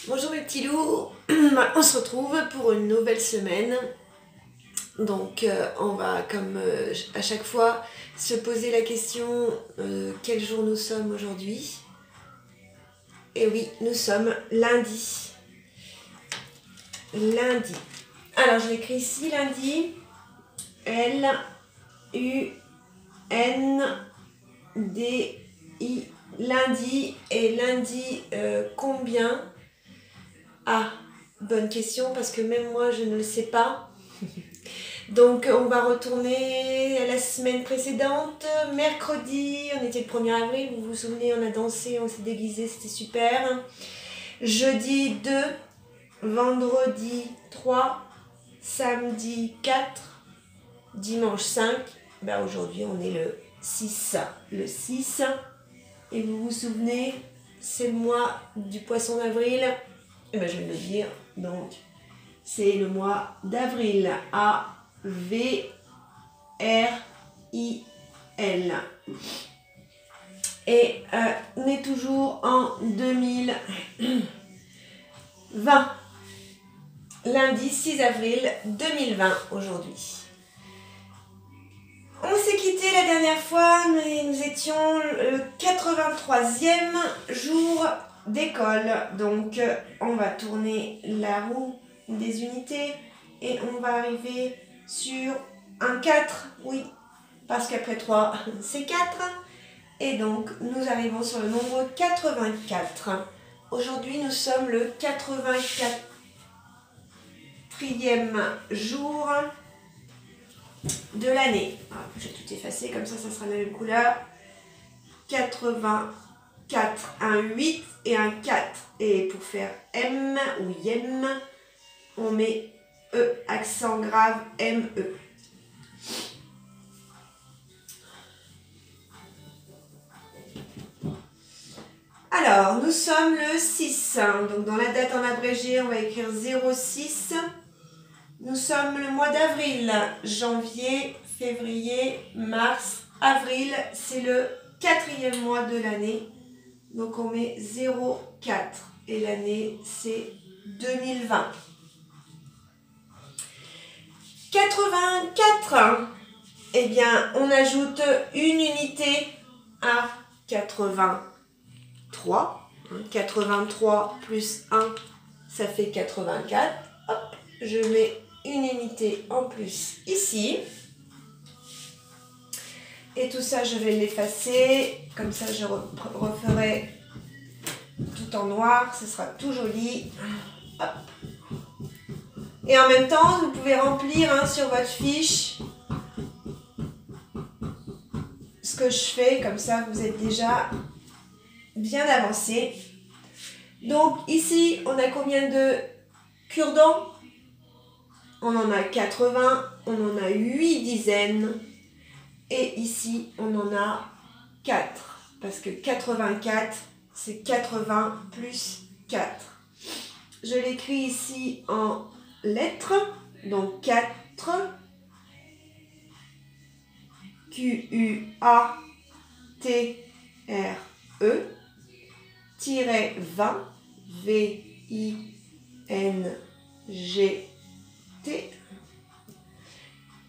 Bonjour mes petits loups, on se retrouve pour une nouvelle semaine. Donc on va comme à chaque fois se poser la question quel jour nous sommes aujourd'hui. Et oui, nous sommes lundi. Lundi. Alors je l'écris ici, lundi. L-U-N-D-I. Lundi. Et lundi combien? Ah, bonne question parce que même moi je ne le sais pas. Donc on va retourner à la semaine précédente, mercredi, on était le 1er avril, vous vous souvenez, on a dansé, on s'est déguisé, c'était super. Jeudi 2, vendredi 3, samedi 4, dimanche 5. Ben aujourd'hui on est le 6. Le 6, et vous vous souvenez, c'est le mois du poisson d'avril. Et ben je vais le dire, donc c'est le mois d'avril. A-V-R-I-L. Et on est toujours en 2020. Lundi 6 avril 2020 aujourd'hui. On s'est quitté la dernière fois, mais nous étions le 83e jour d'école. Donc on va tourner la roue des unités et on va arriver sur un 4, oui, parce qu'après 3 c'est 4, et donc nous arrivons sur le nombre 84. Aujourd'hui nous sommes le 84e jour de l'année. Je vais tout effacer, comme ça sera la même couleur. 84, un 8 et un 4. Et pour faire M ou YEM, on met E, accent grave, M-E. Alors, nous sommes le 6. Donc, dans la date en abrégé, on va écrire 06. Nous sommes le mois d'avril. Janvier, février, mars, avril. C'est le 4e mois de l'année. Donc, on met 04. Et l'année, c'est 2020. 84. Eh bien, on ajoute une unité à 83. 83 plus 1, ça fait 84. Hop, je mets une unité en plus ici. Et tout ça, je vais l'effacer. Comme ça, je referai tout en noir. Ce sera tout joli. Hop. Et en même temps, vous pouvez remplir sur votre fiche ce que je fais. Comme ça, vous êtes déjà bien avancé. Donc ici, on a combien de cure-dents? On en a 80, on en a 8 dizaines. Et ici, on en a 4. Parce que 84, c'est 80 plus 4. Je l'écris ici en lettres. Donc 4. Q-U-A-T-R-E. Tiret 20. V-I-N-G-T.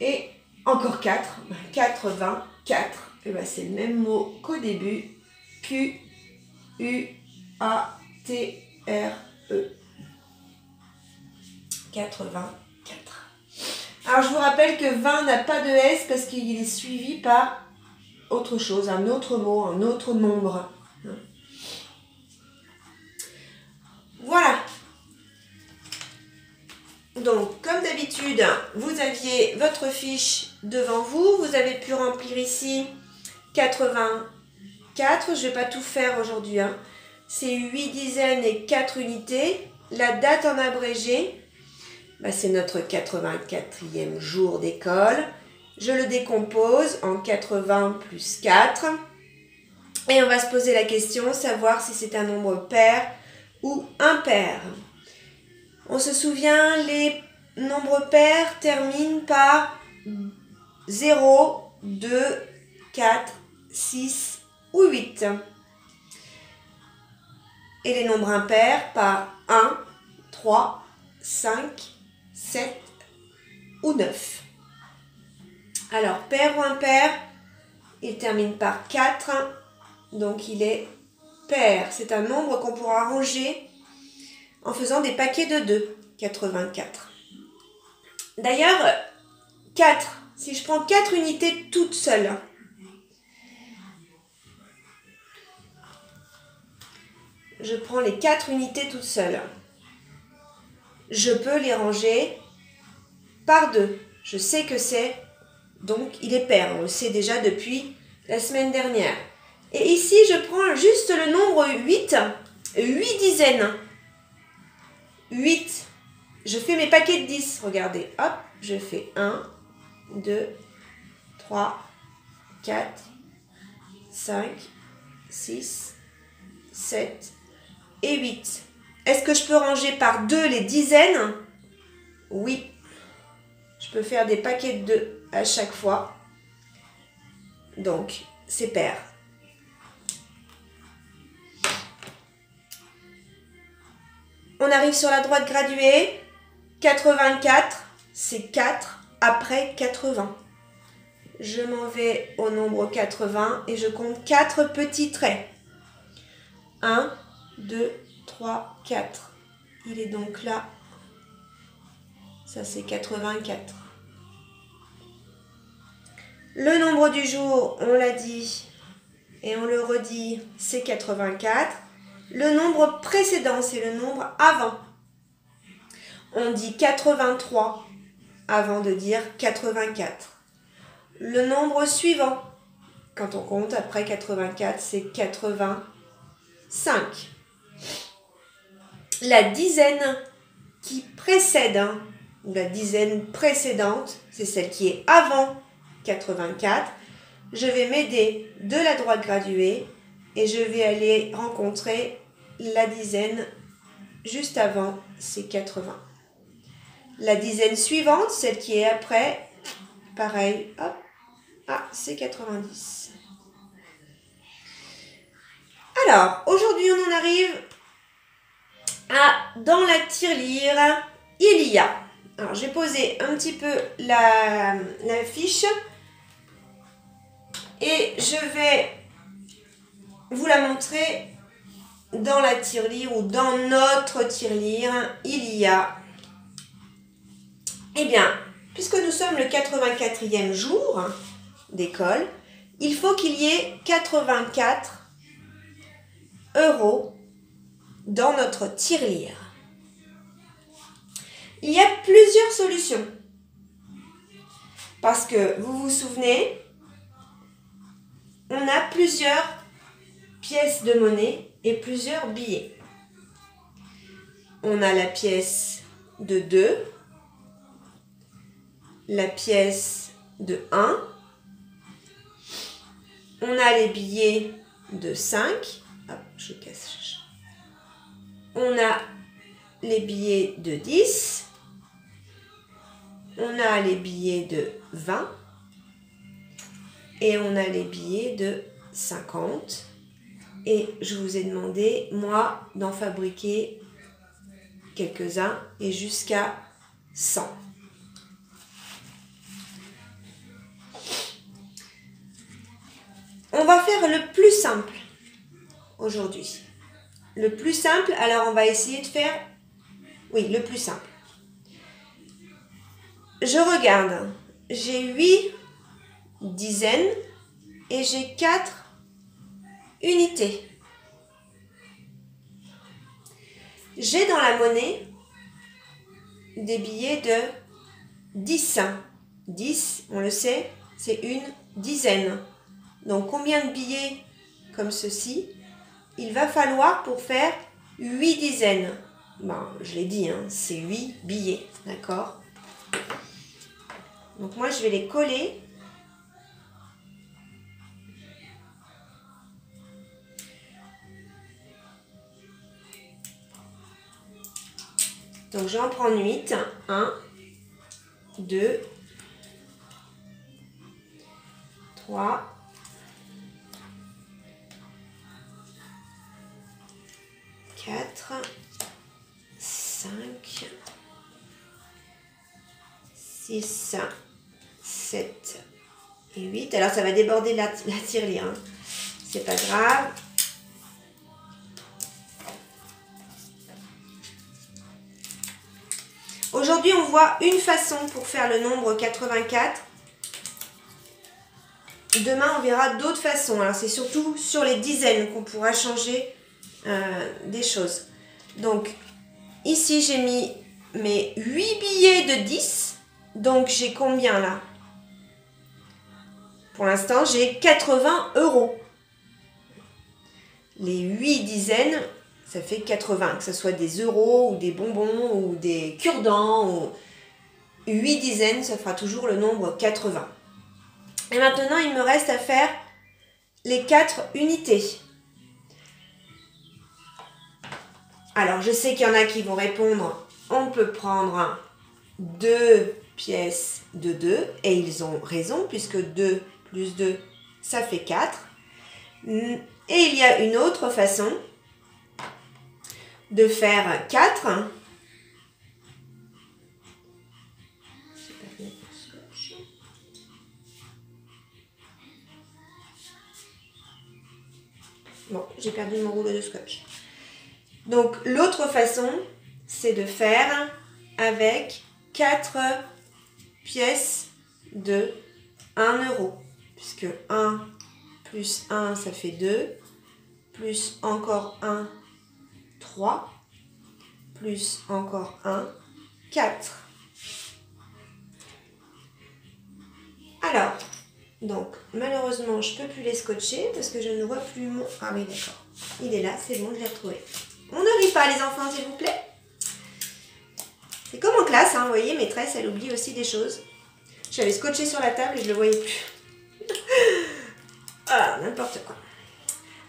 Et encore 4. 84. Et ben c'est le même mot qu'au début. Q-U-A-T-R-E. 84. Alors je vous rappelle que 20 n'a pas de S parce qu'il est suivi par autre chose, un autre mot, un autre nombre. Voilà. Donc, comme d'habitude, vous aviez votre fiche devant vous. Vous avez pu remplir ici 84. Je ne vais pas tout faire aujourd'hui. C'est 8 dizaines et 4 unités. La date en abrégé, c'est notre 84e jour d'école. Je le décompose en 80 plus 4. Et on va se poser la question, savoir si c'est un nombre pair ou impair. On se souvient, les nombres pairs terminent par 0, 2, 4, 6 ou 8. et les nombres impairs par 1, 3, 5, 7 ou 9. Alors, pair ou impair, il termine par 4, donc il est pair. C'est un nombre qu'on pourra ranger en faisant des paquets de 2, 84. D'ailleurs, 4, si je prends 4 unités toutes seules, je prends les 4 unités toutes seules, je peux les ranger par 2. Je sais que c'est, donc il est pair, on le sait déjà depuis la semaine dernière. Et ici, je prends juste le nombre 8, 8 dizaines. 8. Je fais mes paquets de 10. Regardez, hop, je fais 1, 2, 3, 4, 5, 6, 7 et 8. Est-ce que je peux ranger par 2 les dizaines? Oui. Je peux faire des paquets de 2 à chaque fois. Donc, c'est pair. On arrive sur la droite graduée. 84, c'est 4 après 80. Je m'en vais au nombre 80 et je compte 4 petits traits. 1, 2, 3, 4. Il est donc là. Ça, c'est 84. Le nombre du jour, on l'a dit et on le redit, c'est 84. Le nombre précédent, c'est le nombre avant. On dit 83 avant de dire 84. Le nombre suivant, quand on compte après 84, c'est 85. La dizaine qui précède, ou la dizaine précédente, c'est celle qui est avant 84. Je vais m'aider de la droite graduée et je vais aller rencontrer la dizaine juste avant, c'est 80. La dizaine suivante, celle qui est après, pareil, hop, c'est 90. Alors, aujourd'hui, on en arrive à dans la tirelire, il y a. Alors, j'ai posé un petit peu la fiche et je vais vous la montrer dans la tirelire ou dans notre tirelire. Il y a, eh bien, puisque nous sommes le 84e jour d'école, il faut qu'il y ait 84 € dans notre tirelire. Il y a plusieurs solutions. Parce que, vous vous souvenez, on a plusieurs pièces de monnaie et plusieurs billets. On a la pièce de 2, la pièce de 1, on a les billets de 5, hop, je casse. On a les billets de 10, on a les billets de 20 et on a les billets de 50. Et je vous ai demandé, moi, d'en fabriquer quelques-uns et jusqu'à 100. On va faire le plus simple aujourd'hui. Le plus simple, alors on va essayer de faire, oui, le plus simple. Je regarde, j'ai 8 dizaines et j'ai 4 unités. J'ai dans la monnaie des billets de 10. 10, on le sait, c'est une dizaine. Donc combien de billets comme ceci il va falloir pour faire 8 dizaines? Je l'ai dit, c'est 8 billets, d'accord? Donc moi je vais les coller. Donc je vais en prendre 8. 1, 2, 3, 4, 4, 5, 6, 7 et 8. Alors ça va déborder la tirelire, hein. C'est pas grave. Aujourd'hui, on voit une façon pour faire le nombre 84. Demain, on verra d'autres façons. Alors, c'est surtout sur les dizaines qu'on pourra changer des choses. Donc, ici, j'ai mis mes 8 billets de 10. Donc, j'ai combien là? Pour l'instant, j'ai 80 €. Les 8 dizaines, ça fait 80. Que ce soit des euros ou des bonbons ou des cure-dents. Ou 8 dizaines, ça fera toujours le nombre 80. Et maintenant, il me reste à faire les 4 unités. Alors, je sais qu'il y en a qui vont répondre, on peut prendre 2 pièces de 2. Et ils ont raison, puisque 2 plus 2, ça fait 4. Et il y a une autre façon de faire 4. Bon, j'ai perdu mon rouleau de scotch. Donc, l'autre façon, c'est de faire avec 4 pièces de 1 €. Puisque 1 plus 1, ça fait 2. Plus encore 1, 3. Plus encore 1, 4. Alors, donc, malheureusement, je ne peux plus les scotcher parce que je ne vois plus mon... Ah oui, d'accord. Il est là, c'est bon, je l'ai retrouvé. On ne rit pas, les enfants, s'il vous plaît. C'est comme en classe, hein, vous voyez, maîtresse, elle oublie aussi des choses. J'avais scotché sur la table et je ne le voyais plus. Ah, n'importe quoi.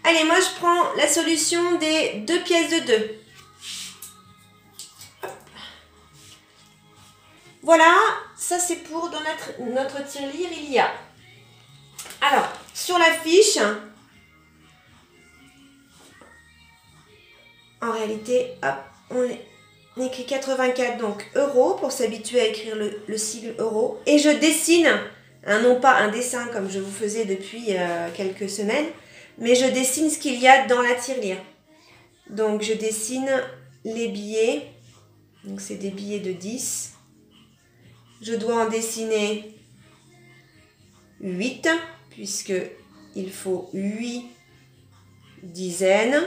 Allez, moi, je prends la solution des 2 pièces de 2. Voilà, ça c'est pour dans notre tirelire, il y a... Alors, sur la fiche, en réalité, hop, on écrit 84, donc euros, pour s'habituer à écrire le sigle euro. Et je dessine, hein, non pas un dessin comme je vous faisais depuis quelques semaines, mais je dessine ce qu'il y a dans la tirelire. Donc, je dessine les billets. Donc, c'est des billets de 10. Je dois en dessiner 8, puisqu'il faut 8 dizaines.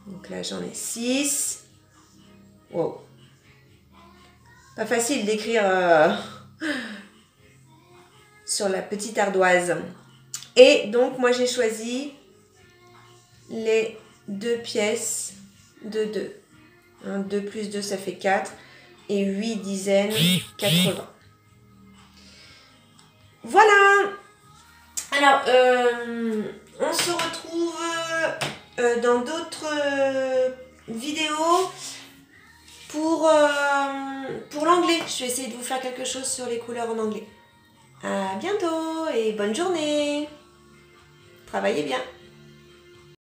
Donc là, j'en ai 6. Wow. Pas facile d'écrire sur la petite ardoise. Et donc, moi, j'ai choisi les 2 pièces de 2. 2 plus 2, ça fait 4. Et 8 dizaines, 80. Voilà. Alors, on se retrouve dans d'autres vidéos pour l'anglais. Je vais essayer de vous faire quelque chose sur les couleurs en anglais. À bientôt et bonne journée. Travaillez bien.